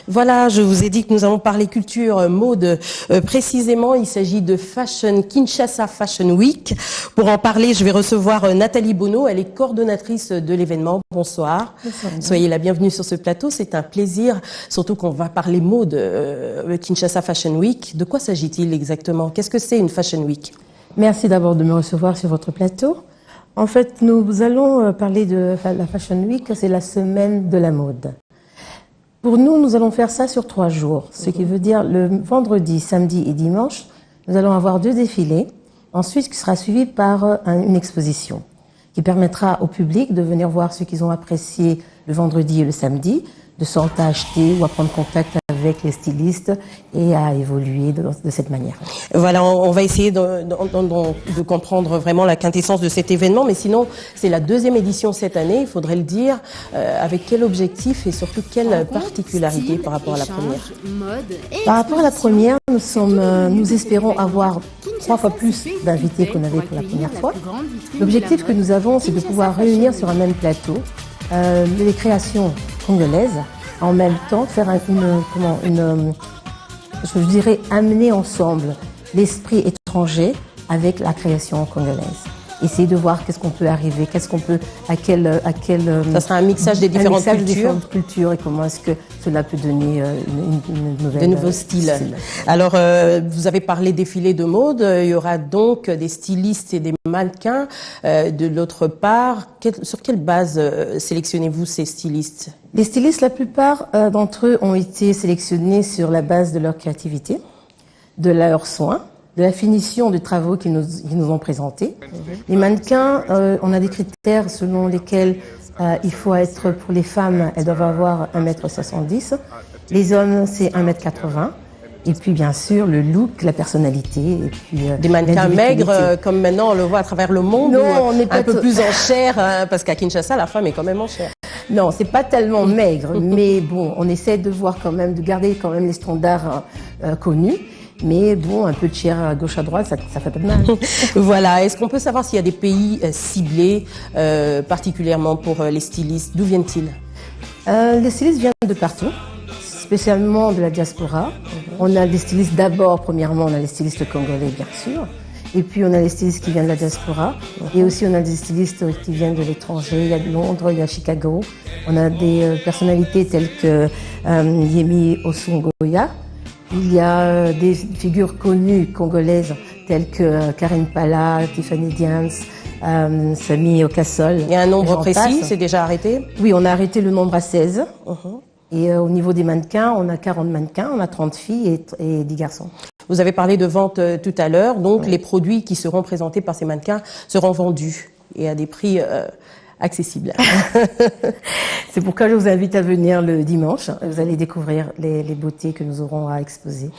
Voilà, je vous ai dit que nous allons parler culture, mode. Précisément, il s'agit de Kinshasa Fashion Week. Pour en parler, je vais recevoir Nathalie Bonneau. Elle est coordonnatrice de l'événement. Bonsoir. Bonsoir. Soyez la bienvenue sur ce plateau. C'est un plaisir, surtout qu'on va parler mode Kinshasa Fashion Week. De quoi s'agit-il exactement? Qu'est-ce que c'est une Fashion Week? Merci d'abord de me recevoir sur votre plateau. En fait, nous allons parler de la Fashion Week. C'est la semaine de la mode. Pour nous, nous allons faire ça sur 3 jours, ce qui veut dire le vendredi, samedi et dimanche, nous allons avoir 2 défilés, ensuite qui sera suivi par une exposition qui permettra au public de venir voir ce qu'ils ont apprécié le vendredi et le samedi, de sorte à acheter ou à prendre contact avec les stylistes et à évoluer de cette manière. Voilà, on va essayer de comprendre vraiment la quintessence de cet événement, mais sinon, c'est la 2e édition cette année, il faudrait le dire. Avec quel objectif et surtout quelle particularité par rapport à la première? Par rapport à la première, nous espérons avoir 3 fois plus d'invités qu'on avait pour la première fois. L'objectif que nous avons, c'est de pouvoir réunir sur un même plateau les créations congolaises, en même temps faire je dirais amener ensemble l'esprit étranger avec la création congolaise. Essayer de voir qu'est-ce qu'on peut arriver, qu'est-ce qu'on peut, ça sera un mixage des différentes cultures et comment est-ce que cela peut donner une nouvelle... De nouveaux styles. Alors, vous avez parlé défilé de mode, il y aura donc des stylistes et des mannequins. De l'autre part, sur quelle base sélectionnez-vous ces stylistes? Les stylistes, la plupart d'entre eux ont été sélectionnés sur la base de leur créativité, de leurs soins, de la finition des travaux qu'ils nous ont présentés. Les mannequins, on a des critères selon lesquels il faut être, pour les femmes, elles doivent avoir 1m70, les hommes c'est 1m80, et puis bien sûr le look, la personnalité, et puis des mannequins maigres, comme maintenant on le voit à travers le monde, non, on n'est pas un peu plus en chair, hein, parce qu'à Kinshasa la femme est quand même en chair. Non, c'est pas tellement maigre, mais bon, on essaie de voir quand même, de garder quand même les standards connus. Mais bon, un peu de chair à gauche à droite, ça fait pas de mal. Voilà. Est-ce qu'on peut savoir s'il y a des pays ciblés, particulièrement pour les stylistes? D'où viennent-ils? Les stylistes viennent de partout, spécialement de la diaspora. On a des stylistes d'abord, premièrement, on a les stylistes congolais, bien sûr. Et puis on a les stylistes qui viennent de la diaspora. Et aussi on a des stylistes qui viennent de l'étranger. Il y a de Londres, il y a Chicago. On a des personnalités telles que Yemi Osongoya. Il y a des figures connues congolaises telles que Karine Pala, Tiffany Diams, Sami Okassol. Il y a un nombre précis, c'est déjà arrêté? Oui, on a arrêté le nombre à 16. Et au niveau des mannequins, on a 40 mannequins, on a 30 filles et 10 garçons. Vous avez parlé de vente tout à l'heure, donc les produits qui seront présentés par ces mannequins seront vendus et à des prix accessible. C'est pourquoi je vous invite à venir le dimanche. Vous allez découvrir les beautés que nous aurons à exposer.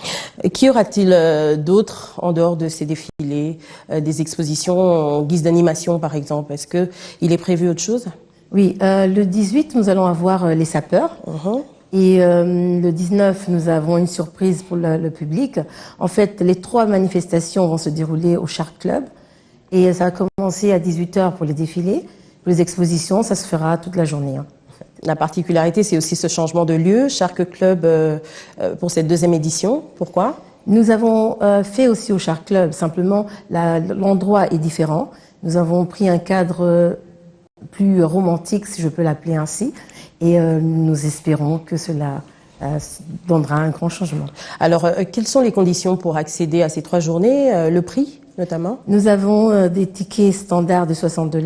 Qu'y aura-t-il d'autre en dehors de ces défilés, des expositions en guise d'animation par exemple? Est-ce qu'il est prévu autre chose? Oui, le 18, nous allons avoir les sapeurs. Et le 19, nous avons une surprise pour le public. En fait, les 3 manifestations vont se dérouler au Shark Club. Et ça va commencer à 18h pour les défilés. Pour les expositions, ça se fera toute la journée. En fait. La particularité, c'est aussi ce changement de lieu, Shark Club pour cette 2e édition. Pourquoi? Nous avons fait aussi au Shark Club, simplement l'endroit est différent. Nous avons pris un cadre plus romantique, si je peux l'appeler ainsi, et nous espérons que cela donnera un grand changement. Alors, quelles sont les conditions pour accéder à ces 3 journées? Le prix, notamment? Nous avons des tickets standards de $60,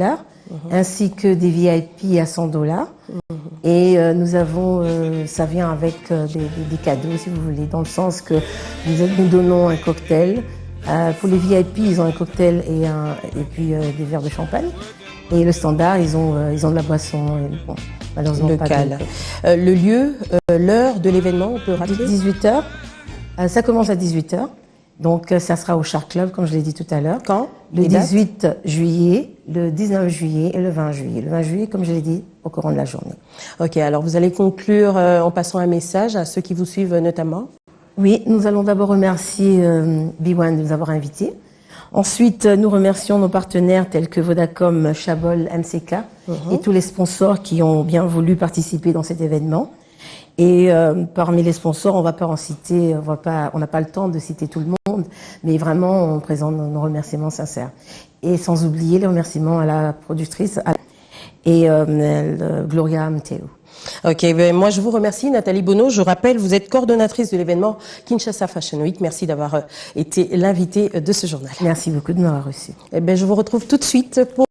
ainsi que des VIP à $100. Et nous avons, ça vient avec des cadeaux, si vous voulez, dans le sens que nous donnons un cocktail. Pour les VIP, ils ont un cocktail et puis des verres de champagne. Et le standard, ils ont de la boisson, bon, malheureusement local. Le lieu, l'heure de l'événement, on peut rappeler? 18h. Ça commence à 18h. Donc, ça sera au Shark Club, comme je l'ai dit tout à l'heure. Quand? Le 18 juillet, le 19 juillet et le 20 juillet. Le 20 juillet, comme je l'ai dit, au courant de la journée. Ok, alors vous allez conclure en passant un message à ceux qui vous suivent notamment? Oui, nous allons d'abord remercier B1 de nous avoir invités. Ensuite, nous remercions nos partenaires tels que Vodacom, Chabol, MCK et tous les sponsors qui ont bien voulu participer dans cet événement. Et parmi les sponsors, on va pas en citer, on n'a pas le temps de citer tout le monde, mais vraiment, on présente nos remerciements sincères. Et sans oublier les remerciements à la productrice et Gloria Amteu. Ok, ben moi je vous remercie Nathalie Bonneau. Je rappelle, vous êtes coordonnatrice de l'événement Kinshasa Fashion Week. Merci d'avoir été l'invitée de ce journal. Merci beaucoup de m'avoir reçu. Eh ben, je vous retrouve tout de suite pour